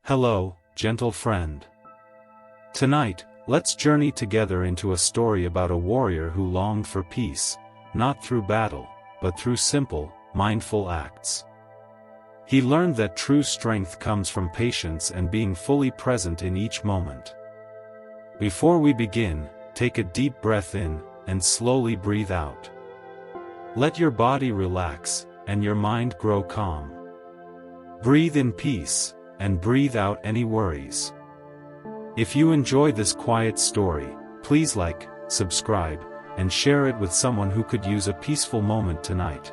Hello, gentle friend. Tonight, let's journey together into a story about a warrior who longed for peace, not through battle, but through simple, mindful acts. He learned that true strength comes from patience and being fully present in each moment. Before we begin, take a deep breath in, and slowly breathe out. Let your body relax, and your mind grow calm. Breathe in peace, and breathe out any worries. If you enjoy this quiet story, please like, subscribe, and share it with someone who could use a peaceful moment tonight.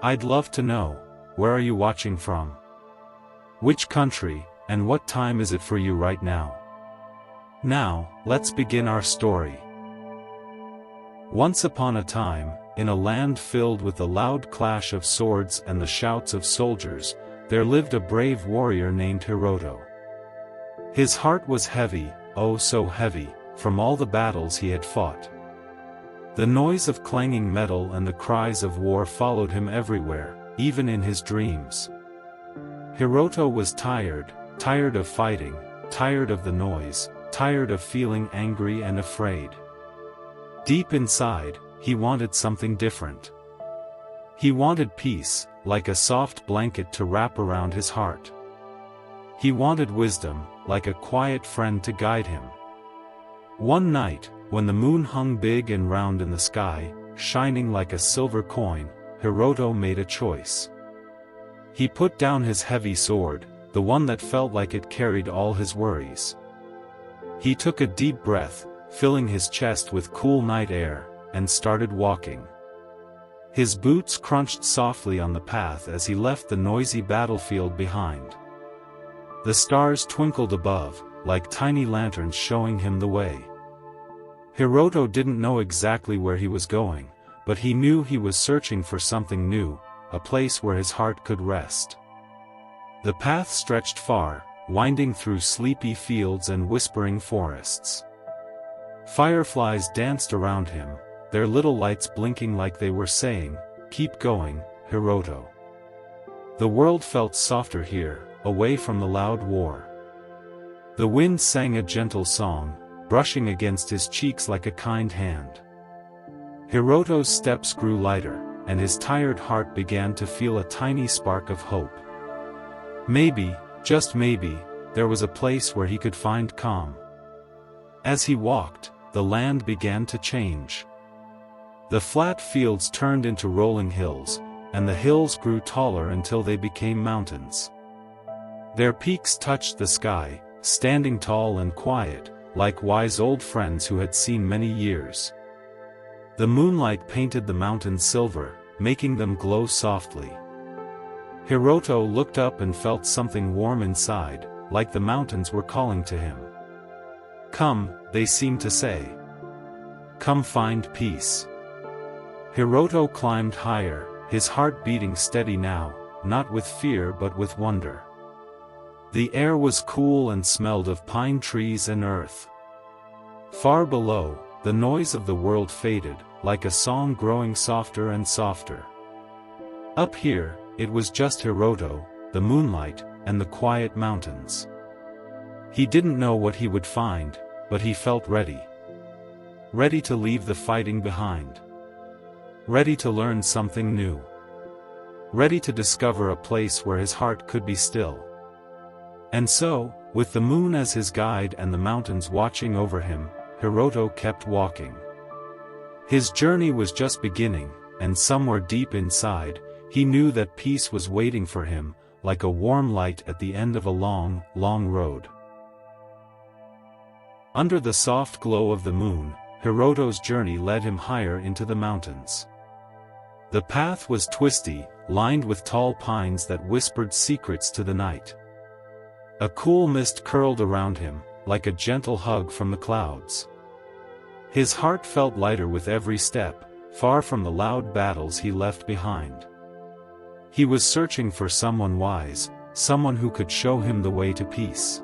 I'd love to know, where are you watching from? Which country, and what time is it for you right now? Now, let's begin our story. Once upon a time, in a land filled with the loud clash of swords and the shouts of soldiers, there lived a brave warrior named Hiroto. His heart was heavy, oh so heavy, from all the battles he had fought. The noise of clanging metal and the cries of war followed him everywhere, even in his dreams. Hiroto was tired of fighting, tired of the noise, tired of feeling angry and afraid. Deep inside, he wanted something different. He wanted peace, like a soft blanket to wrap around his heart. He wanted wisdom, like a quiet friend to guide him. One night, when the moon hung big and round in the sky, shining like a silver coin, Hiroto made a choice. He put down his heavy sword, the one that felt like it carried all his worries. He took a deep breath, filling his chest with cool night air, and started walking. His boots crunched softly on the path as he left the noisy battlefield behind. The stars twinkled above, like tiny lanterns showing him the way. Hiroto didn't know exactly where he was going, but he knew he was searching for something new, a place where his heart could rest. The path stretched far, winding through sleepy fields and whispering forests. Fireflies danced around him, their little lights blinking like they were saying, "Keep going, Hiroto." The world felt softer here, away from the loud war. The wind sang a gentle song, brushing against his cheeks like a kind hand. Hiroto's steps grew lighter, and his tired heart began to feel a tiny spark of hope. Maybe, just maybe, there was a place where he could find calm. As he walked, the land began to change. The flat fields turned into rolling hills, and the hills grew taller until they became mountains. Their peaks touched the sky, standing tall and quiet, like wise old friends who had seen many years. The moonlight painted the mountains silver, making them glow softly. Hiroto looked up and felt something warm inside, like the mountains were calling to him. "Come," they seemed to say. "Come find peace." Hiroto climbed higher, his heart beating steady now, not with fear but with wonder. The air was cool and smelled of pine trees and earth. Far below, the noise of the world faded, like a song growing softer and softer. Up here, it was just Hiroto, the moonlight, and the quiet mountains. He didn't know what he would find, but he felt ready. Ready to leave the fighting behind. Ready to learn something new. Ready to discover a place where his heart could be still. And so, with the moon as his guide and the mountains watching over him, Hiroto kept walking. His journey was just beginning, and somewhere deep inside, he knew that peace was waiting for him, like a warm light at the end of a long, long road. Under the soft glow of the moon, Hiroto's journey led him higher into the mountains. The path was twisty, lined with tall pines that whispered secrets to the night. A cool mist curled around him, like a gentle hug from the clouds. His heart felt lighter with every step, far from the loud battles he left behind. He was searching for someone wise, someone who could show him the way to peace.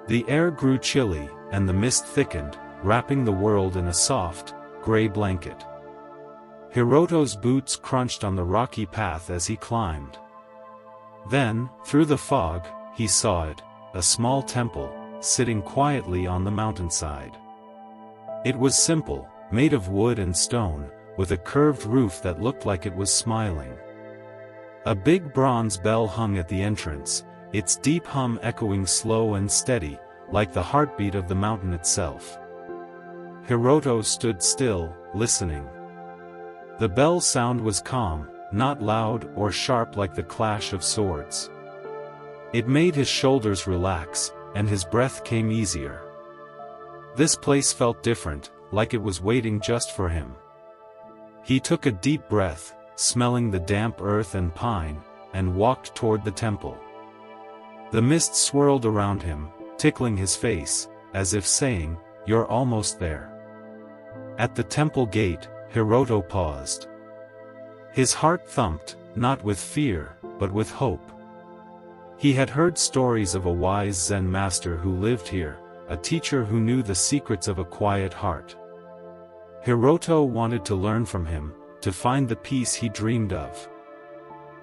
The air grew chilly, and the mist thickened, wrapping the world in a soft, gray blanket. Hiroto's boots crunched on the rocky path as he climbed. Then, through the fog, he saw it, a small temple, sitting quietly on the mountainside. It was simple, made of wood and stone, with a curved roof that looked like it was smiling. A big bronze bell hung at the entrance, its deep hum echoing slow and steady, like the heartbeat of the mountain itself. Hiroto stood still, listening. The bell's sound was calm, not loud or sharp like the clash of swords. It made his shoulders relax, and his breath came easier. This place felt different, like it was waiting just for him. He took a deep breath, smelling the damp earth and pine, and walked toward the temple. The mist swirled around him, tickling his face, as if saying, "You're almost there." At the temple gate, Hiroto paused. His heart thumped, not with fear, but with hope. He had heard stories of a wise Zen master who lived here, a teacher who knew the secrets of a quiet heart. Hiroto wanted to learn from him, to find the peace he dreamed of.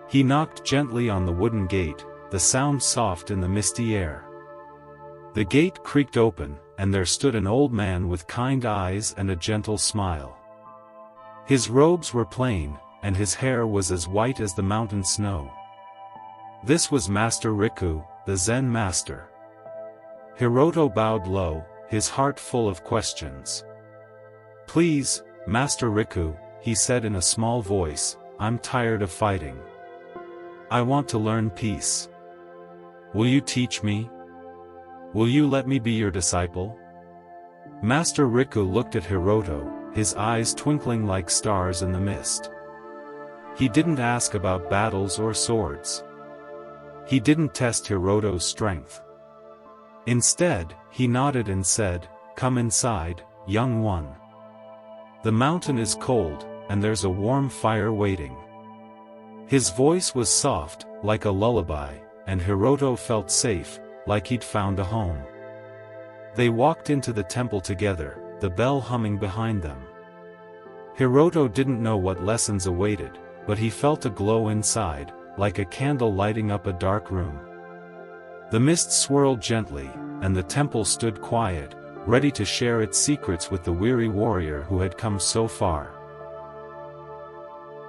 He knocked gently on the wooden gate, the sound soft in the misty air. The gate creaked open, and there stood an old man with kind eyes and a gentle smile. His robes were plain, and his hair was as white as the mountain snow. This was Master Riku, the Zen Master. Hiroto bowed low, his heart full of questions. "Please, Master Riku," he said in a small voice, "I'm tired of fighting. I want to learn peace. Will you teach me? Will you let me be your disciple?" Master Riku looked at Hiroto, his eyes twinkling like stars in the mist. He didn't ask about battles or swords. He didn't test Hiroto's strength. Instead, he nodded and said, "Come inside, young one. The mountain is cold, and there's a warm fire waiting." His voice was soft, like a lullaby, and Hiroto felt safe, like he'd found a home. They walked into the temple together, the bell humming behind them. Hiroto didn't know what lessons awaited, but he felt a glow inside, like a candle lighting up a dark room. The mist swirled gently, and the temple stood quiet, ready to share its secrets with the weary warrior who had come so far.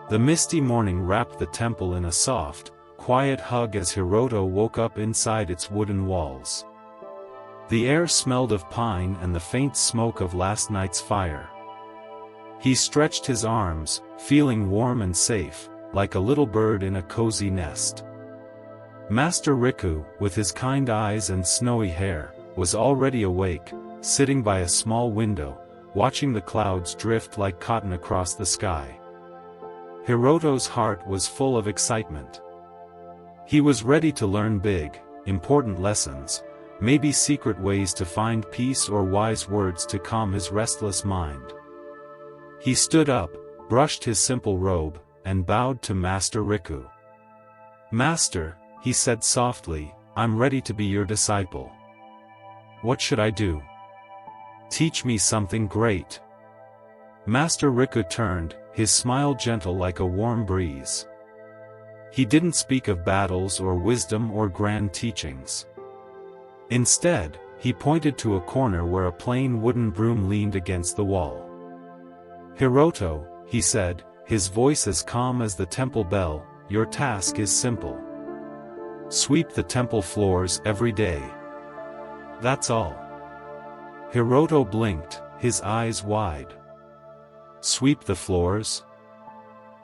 The misty morning wrapped the temple in a soft, quiet hug as Hiroto woke up inside its wooden walls. The air smelled of pine and the faint smoke of last night's fire. He stretched his arms, feeling warm and safe, like a little bird in a cozy nest. Master Riku, with his kind eyes and snowy hair, was already awake, sitting by a small window, watching the clouds drift like cotton across the sky. Hiroto's heart was full of excitement. He was ready to learn big, important lessons, maybe secret ways to find peace or wise words to calm his restless mind. He stood up, brushed his simple robe, and bowed to Master Riku. "Master," he said softly, "I'm ready to be your disciple. What should I do? Teach me something great." Master Riku turned, his smile gentle like a warm breeze. He didn't speak of battles or wisdom or grand teachings. Instead, he pointed to a corner where a plain wooden broom leaned against the wall. "Hiroto," he said, his voice as calm as the temple bell, "your task is simple. Sweep the temple floors every day. That's all." Hiroto blinked, his eyes wide. Sweep the floors?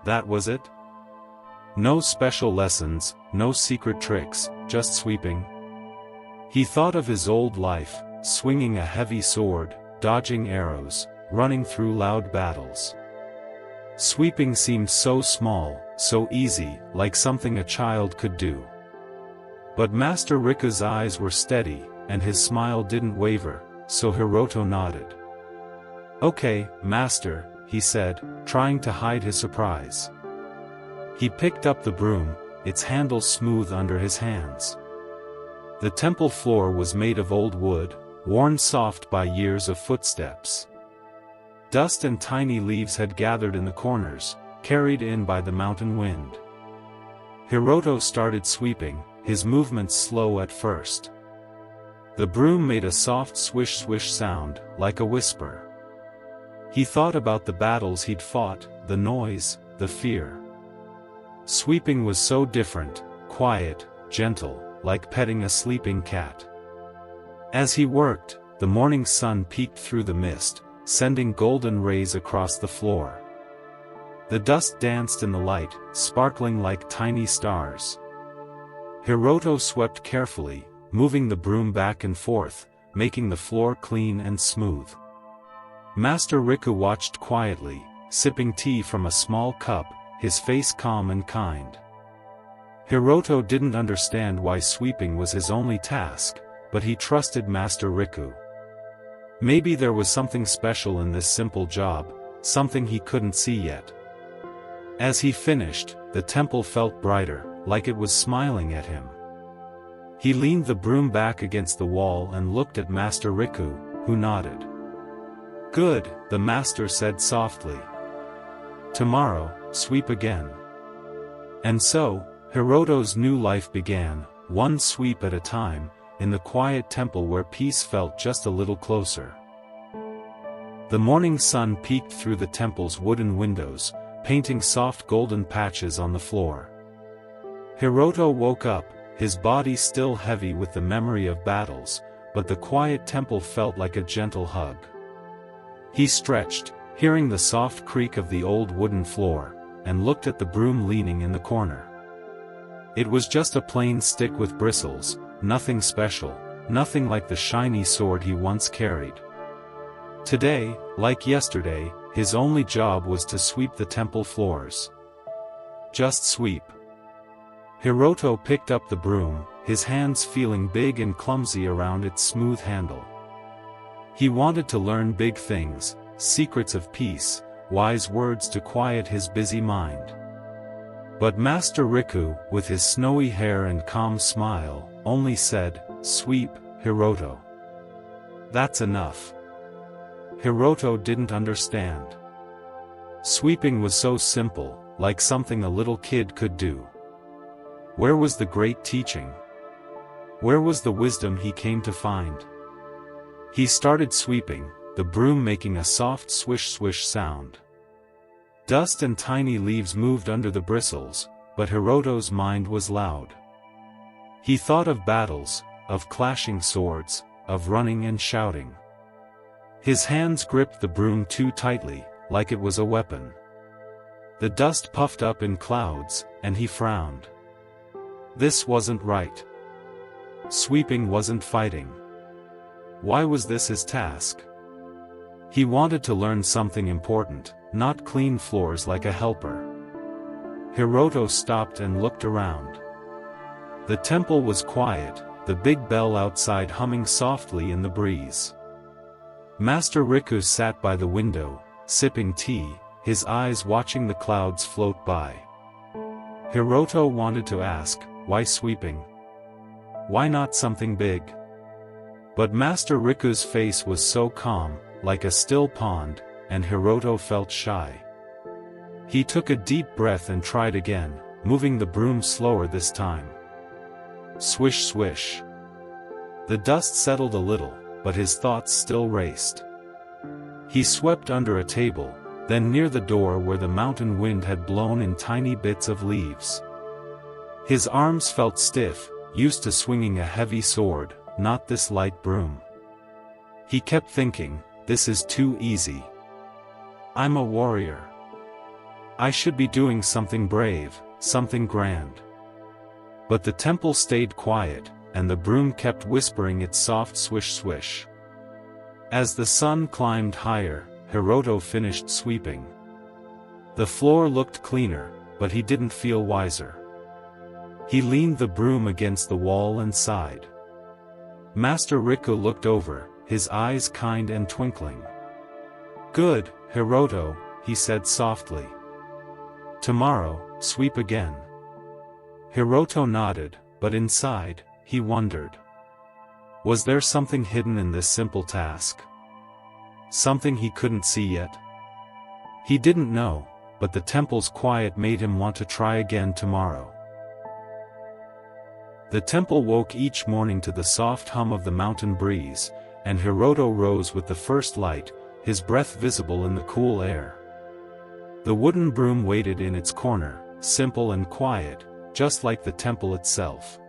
That was it? No special lessons, no secret tricks, just sweeping? He thought of his old life, swinging a heavy sword, dodging arrows, running through loud battles. Sweeping seemed so small, so easy, like something a child could do. But Master Riku's eyes were steady, and his smile didn't waver, so Hiroto nodded. "Okay, Master," he said, trying to hide his surprise. He picked up the broom, its handle smooth under his hands. The temple floor was made of old wood, worn soft by years of footsteps. Dust and tiny leaves had gathered in the corners, carried in by the mountain wind. Hiroto started sweeping, his movements slow at first. The broom made a soft swish-swish sound, like a whisper. He thought about the battles he'd fought, the noise, the fear. Sweeping was so different, quiet, gentle, like petting a sleeping cat. As he worked, the morning sun peeked through the mist, sending golden rays across the floor. The dust danced in the light, sparkling like tiny stars. Hiroto swept carefully, moving the broom back and forth, making the floor clean and smooth. Master Riku watched quietly, sipping tea from a small cup, his face calm and kind. Hiroto didn't understand why sweeping was his only task, but he trusted Master Riku. Maybe there was something special in this simple job, something he couldn't see yet. As he finished, the temple felt brighter, like it was smiling at him. He leaned the broom back against the wall and looked at Master Riku, who nodded. "Good," the master said softly. "Tomorrow, sweep again." And so, Hiroto's new life began, one sweep at a time, in the quiet temple where peace felt just a little closer. The morning sun peeked through the temple's wooden windows, painting soft golden patches on the floor. Hiroto woke up, his body still heavy with the memory of battles, but the quiet temple felt like a gentle hug. He stretched, hearing the soft creak of the old wooden floor, and looked at the broom leaning in the corner. It was just a plain stick with bristles, nothing special, nothing like the shiny sword he once carried. Today, like yesterday, his only job was to sweep the temple floors. Just sweep. Hiroto picked up the broom, his hands feeling big and clumsy around its smooth handle. He wanted to learn big things, secrets of peace, wise words to quiet his busy mind. But Master Riku, with his snowy hair and calm smile, only said, "Sweep, Hiroto. That's enough." Hiroto didn't understand. Sweeping was so simple, like something a little kid could do. Where was the great teaching? Where was the wisdom he came to find? He started sweeping, the broom making a soft swish-swish sound. Dust and tiny leaves moved under the bristles, but Hiroto's mind was loud. He thought of battles, of clashing swords, of running and shouting. His hands gripped the broom too tightly, like it was a weapon. The dust puffed up in clouds, and he frowned. This wasn't right. Sweeping wasn't fighting. Why was this his task? He wanted to learn something important, not clean floors like a helper. Hiroto stopped and looked around. The temple was quiet, the big bell outside humming softly in the breeze. Master Riku sat by the window, sipping tea, his eyes watching the clouds float by. Hiroto wanted to ask, why sweeping? Why not something big? But Master Riku's face was so calm, like a still pond, and Hiroto felt shy. He took a deep breath and tried again, moving the broom slower this time. Swish swish. The dust settled a little, but his thoughts still raced. He swept under a table, then near the door where the mountain wind had blown in tiny bits of leaves. His arms felt stiff, used to swinging a heavy sword, not this light broom. He kept thinking, this is too easy. I'm a warrior. I should be doing something brave, something grand. But the temple stayed quiet, and the broom kept whispering its soft swish-swish. As the sun climbed higher, Hiroto finished sweeping. The floor looked cleaner, but he didn't feel wiser. He leaned the broom against the wall and sighed. Master Riku looked over, his eyes kind and twinkling. Good, Hiroto, he said softly. Tomorrow, sweep again. Hiroto nodded, but inside, he wondered. Was there something hidden in this simple task? Something he couldn't see yet? He didn't know, but the temple's quiet made him want to try again tomorrow. The temple woke each morning to the soft hum of the mountain breeze, and Hiroto rose with the first light, his breath visible in the cool air. The wooden broom waited in its corner, simple and quiet, just like the temple itself.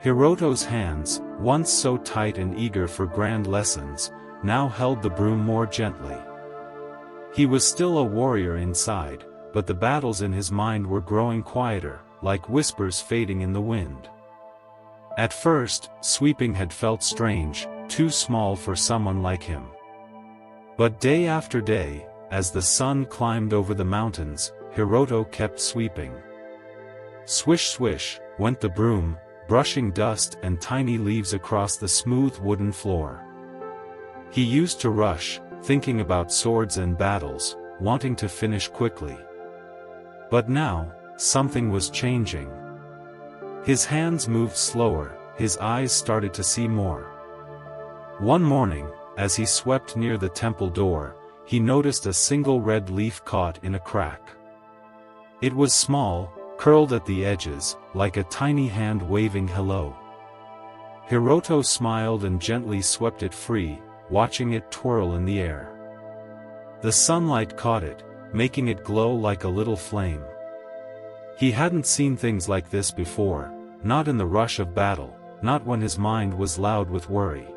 Hiroto's hands, once so tight and eager for grand lessons, now held the broom more gently. He was still a warrior inside, but the battles in his mind were growing quieter, like whispers fading in the wind. At first, sweeping had felt strange, too small for someone like him. But day after day, as the sun climbed over the mountains, Hiroto kept sweeping. Swish swish, went the broom, brushing dust and tiny leaves across the smooth wooden floor. He used to rush, thinking about swords and battles, wanting to finish quickly. But now, something was changing. His hands moved slower, his eyes started to see more. One morning, as he swept near the temple door, he noticed a single red leaf caught in a crack. It was small, curled at the edges, like a tiny hand waving hello. Hiroto smiled and gently swept it free, watching it twirl in the air. The sunlight caught it, making it glow like a little flame. He hadn't seen things like this before, not in the rush of battle, not when his mind was loud with worry.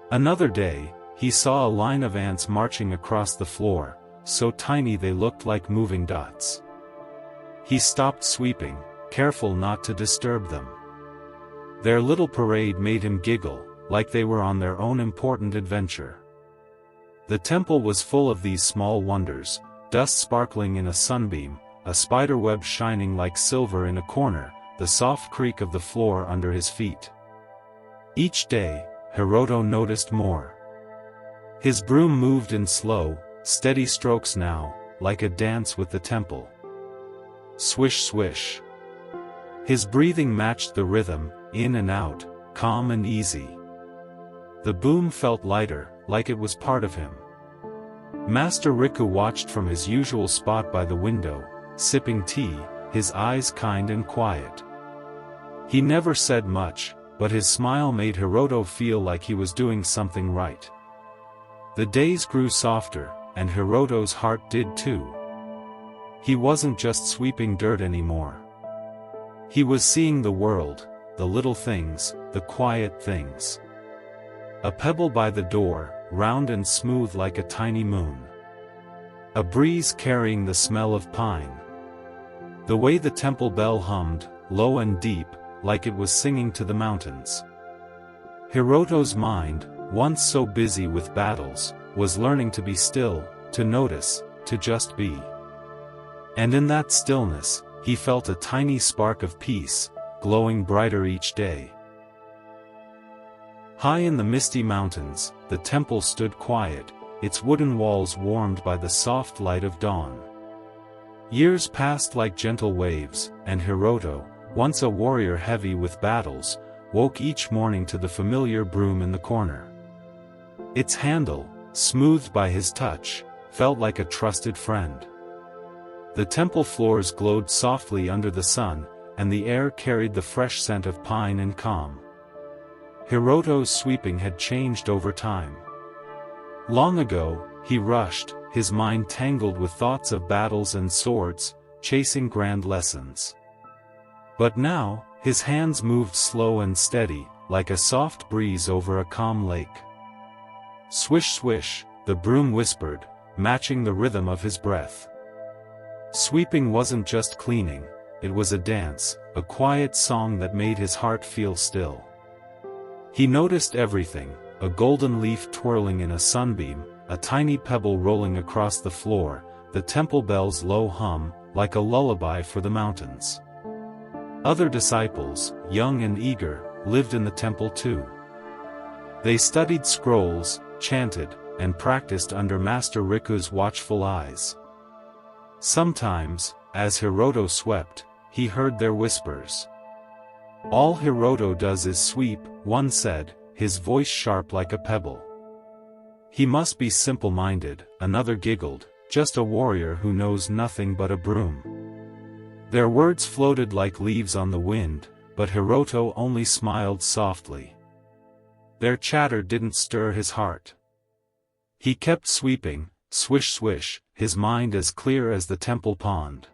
Another day, he saw a line of ants marching across the floor, so tiny they looked like moving dots. He stopped sweeping, careful not to disturb them. Their little parade made him giggle, like they were on their own important adventure. The temple was full of these small wonders, dust sparkling in a sunbeam, a spiderweb shining like silver in a corner, the soft creak of the floor under his feet. Each day, Hiroto noticed more. His broom moved in slow, steady strokes now, like a dance with the temple. Swish swish. His breathing matched the rhythm, in and out, calm and easy. The boom felt lighter, like it was part of him. Master Riku watched from his usual spot by the window, sipping tea, his eyes kind and quiet. He never said much, but his smile made Hiroto feel like he was doing something right. The days grew softer, and Hiroto's heart did too. He wasn't just sweeping dirt anymore. He was seeing the world, the little things, the quiet things. A pebble by the door, round and smooth like a tiny moon. A breeze carrying the smell of pine. The way the temple bell hummed, low and deep, like it was singing to the mountains. Hiroto's mind, once so busy with battles, was learning to be still, to notice, to just be. And in that stillness, he felt a tiny spark of peace, glowing brighter each day. High in the misty mountains, the temple stood quiet, its wooden walls warmed by the soft light of dawn. Years passed like gentle waves, and Hiroto, once a warrior heavy with battles, woke each morning to the familiar broom in the corner. Its handle, smoothed by his touch, felt like a trusted friend. The temple floors glowed softly under the sun, and the air carried the fresh scent of pine and calm. Hiroto's sweeping had changed over time. Long ago, he rushed, his mind tangled with thoughts of battles and swords, chasing grand lessons. But now, his hands moved slow and steady, like a soft breeze over a calm lake. Swish swish, the broom whispered, matching the rhythm of his breath. Sweeping wasn't just cleaning, it was a dance, a quiet song that made his heart feel still. He noticed everything, a golden leaf twirling in a sunbeam, a tiny pebble rolling across the floor, the temple bell's low hum, like a lullaby for the mountains. Other disciples, young and eager, lived in the temple too. They studied scrolls, chanted, and practiced under Master Riku's watchful eyes. Sometimes, as Hiroto swept, he heard their whispers. "All Hiroto does is sweep," one said, his voice sharp like a pebble. "He must be simple-minded," another giggled, "just a warrior who knows nothing but a broom." Their words floated like leaves on the wind, but Hiroto only smiled softly. Their chatter didn't stir his heart. He kept sweeping, swish swish, his mind as clear as the temple pond.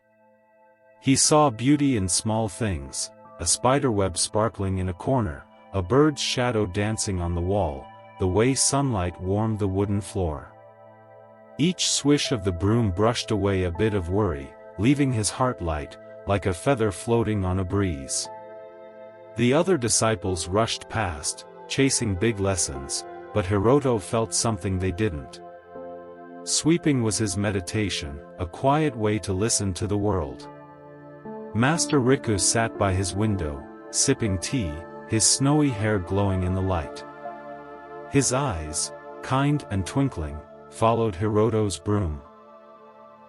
He saw beauty in small things, a spiderweb sparkling in a corner, a bird's shadow dancing on the wall, the way sunlight warmed the wooden floor. Each swish of the broom brushed away a bit of worry, leaving his heart light, like a feather floating on a breeze. The other disciples rushed past, chasing big lessons, but Hiroto felt something they didn't. Sweeping was his meditation, a quiet way to listen to the world. Master Riku sat by his window, sipping tea, his snowy hair glowing in the light. His eyes, kind and twinkling, followed Hiroto's broom.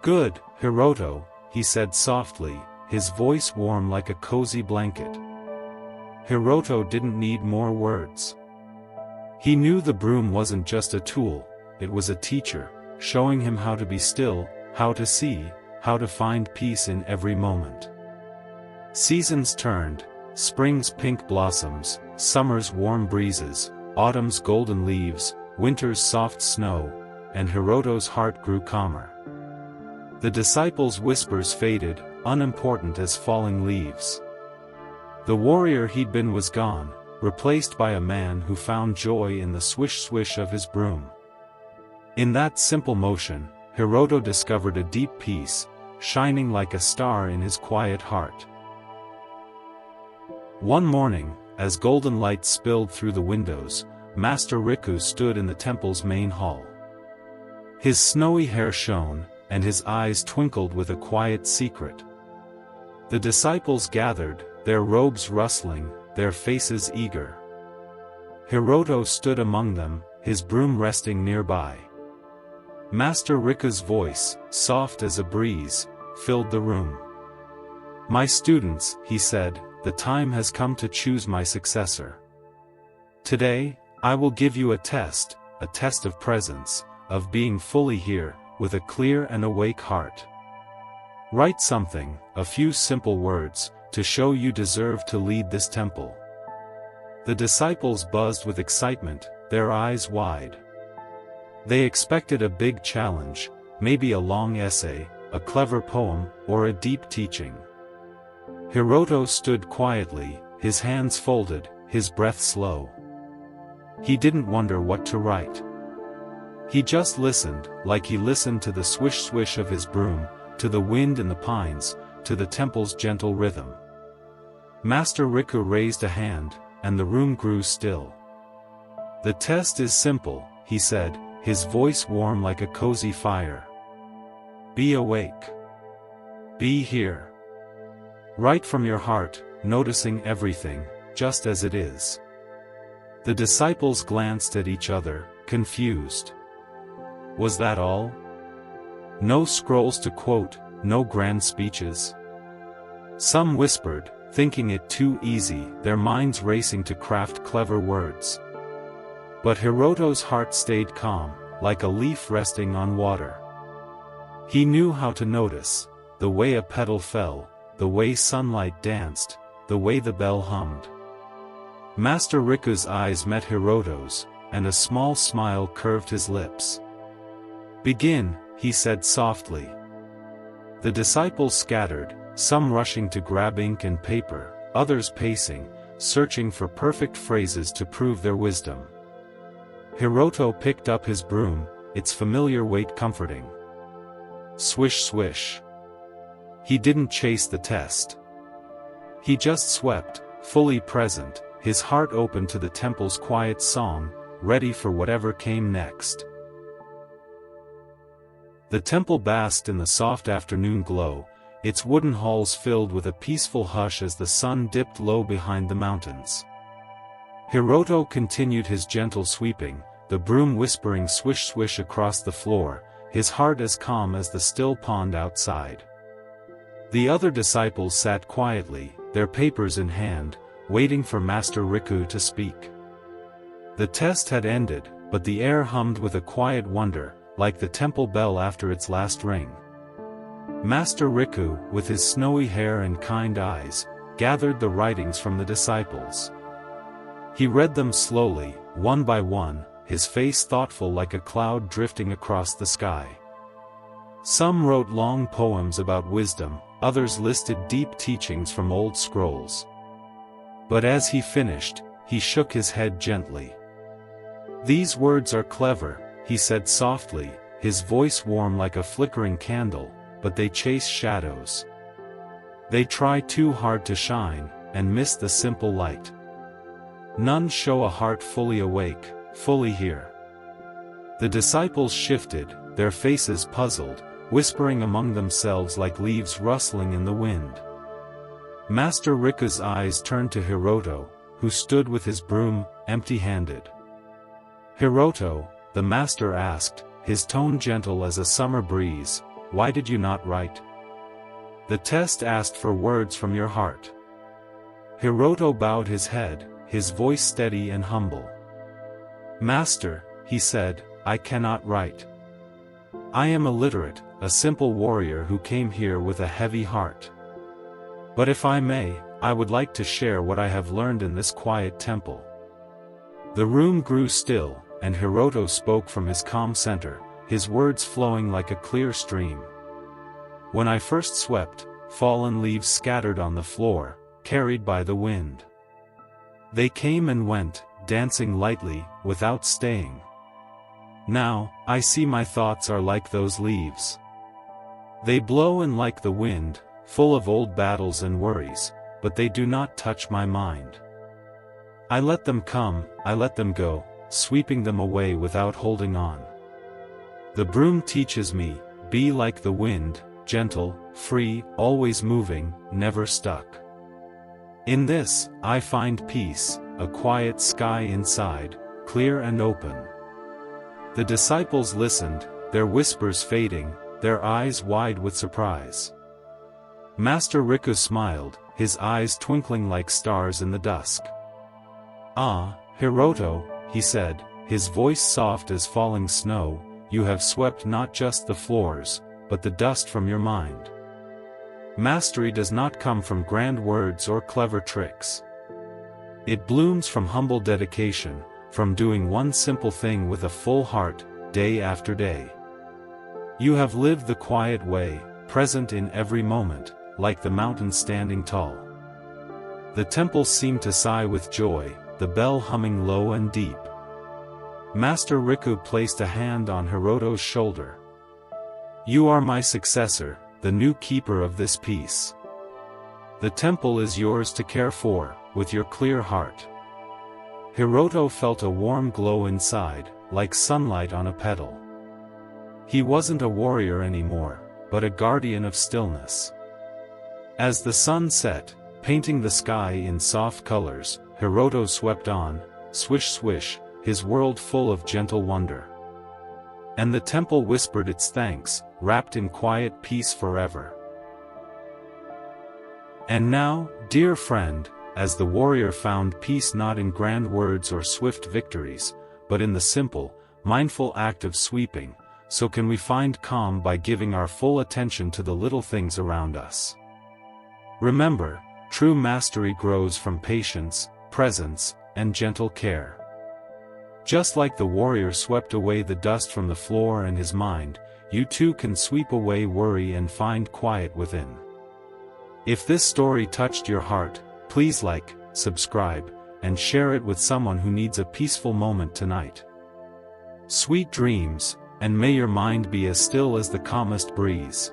"Good, Hiroto," he said softly, his voice warm like a cozy blanket. Hiroto didn't need more words. He knew the broom wasn't just a tool, it was a teacher, showing him how to be still, how to see, how to find peace in every moment. Seasons turned, spring's pink blossoms, summer's warm breezes, autumn's golden leaves, winter's soft snow, and Hiroto's heart grew calmer. The disciples' whispers faded, unimportant as falling leaves. The warrior he'd been was gone, replaced by a man who found joy in the swish-swish of his broom. In that simple motion, Hiroto discovered a deep peace, shining like a star in his quiet heart. One morning, as golden light spilled through the windows, Master Riku stood in the temple's main hall. His snowy hair shone, and his eyes twinkled with a quiet secret. The disciples gathered, their robes rustling, their faces eager. Hiroto stood among them, his broom resting nearby. Master Riku's voice, soft as a breeze, filled the room. "My students," he said, "the time has come to choose my successor. Today, I will give you a test of presence, of being fully here, with a clear and awake heart. Write something, a few simple words, to show you deserve to lead this temple." The disciples buzzed with excitement, their eyes wide. They expected a big challenge, maybe a long essay, a clever poem, or a deep teaching. Hiroto stood quietly, his hands folded, his breath slow. He didn't wonder what to write. He just listened, like he listened to the swish-swish of his broom, to the wind in the pines, to the temple's gentle rhythm. Master Riku raised a hand, and the room grew still. "The test is simple," he said, his voice warm like a cozy fire. "Be awake. Be here. Write from your heart, noticing everything, just as it is." The disciples glanced at each other, confused. Was that all? No scrolls to quote, no grand speeches? Some whispered, thinking it too easy, their minds racing to craft clever words. But Hiroto's heart stayed calm, like a leaf resting on water. He knew how to notice, the way a petal fell, the way sunlight danced, the way the bell hummed. Master Riku's eyes met Hiroto's, and a small smile curved his lips. "Begin," he said softly. The disciples scattered, some rushing to grab ink and paper, others pacing, searching for perfect phrases to prove their wisdom. Hiroto picked up his broom, its familiar weight comforting. Swish swish. He didn't chase the test. He just swept, fully present, his heart open to the temple's quiet song, ready for whatever came next. The temple basked in the soft afternoon glow, its wooden halls filled with a peaceful hush as the sun dipped low behind the mountains. Hiroto continued his gentle sweeping, the broom whispering swish-swish across the floor, his heart as calm as the still pond outside. The other disciples sat quietly, their papers in hand, waiting for Master Riku to speak. The test had ended, but the air hummed with a quiet wonder, like the temple bell after its last ring. Master Riku, with his snowy hair and kind eyes, gathered the writings from the disciples. He read them slowly, one by one, his face thoughtful like a cloud drifting across the sky. Some wrote long poems about wisdom, others listed deep teachings from old scrolls. But as he finished, he shook his head gently. "These words are clever," he said softly, his voice warm like a flickering candle, "but they chase shadows. They try too hard to shine, and miss the simple light. None show a heart fully awake, fully here." The disciples shifted, their faces puzzled, whispering among themselves like leaves rustling in the wind. Master Riku's eyes turned to Hiroto, who stood with his broom, empty-handed. "Hiroto," the master asked, his tone gentle as a summer breeze, "why did you not write? The test asked for words from your heart." Hiroto bowed his head, his voice steady and humble. "Master," he said, "I cannot write. I am illiterate, a simple warrior who came here with a heavy heart. But if I may, I would like to share what I have learned in this quiet temple." The room grew still, and Hiroto spoke from his calm center, his words flowing like a clear stream. "When I first swept, fallen leaves scattered on the floor, carried by the wind. They came and went, dancing lightly, without staying. Now, I see my thoughts are like those leaves. They blow in like the wind, full of old battles and worries, but they do not touch my mind. I let them come, I let them go, sweeping them away without holding on. The broom teaches me, be like the wind, gentle, free, always moving, never stuck. In this, I find peace, a quiet sky inside, clear and open." The disciples listened, their whispers fading, their eyes wide with surprise. Master Riku smiled, his eyes twinkling like stars in the dusk. "Ah, Hiroto," he said, his voice soft as falling snow, "you have swept not just the floors, but the dust from your mind. Mastery does not come from grand words or clever tricks. It blooms from humble dedication, from doing one simple thing with a full heart, day after day. You have lived the quiet way, present in every moment, like the mountain standing tall." The temple seemed to sigh with joy, the bell humming low and deep. Master Riku placed a hand on Hiroto's shoulder. "You are my successor, the new keeper of this peace. The temple is yours to care for, with your clear heart." Hiroto felt a warm glow inside, like sunlight on a petal. He wasn't a warrior anymore, but a guardian of stillness. As the sun set, painting the sky in soft colors, Hiroto swept on, swish swish, his world full of gentle wonder. And the temple whispered its thanks, wrapped in quiet peace forever. And now, dear friend, as the warrior found peace not in grand words or swift victories, but in the simple, mindful act of sweeping, so can we find calm by giving our full attention to the little things around us. Remember, true mastery grows from patience, presence, and gentle care. Just like the warrior swept away the dust from the floor and his mind, you too can sweep away worry and find quiet within. If this story touched your heart, please like, subscribe, and share it with someone who needs a peaceful moment tonight. Sweet dreams, and may your mind be as still as the calmest breeze.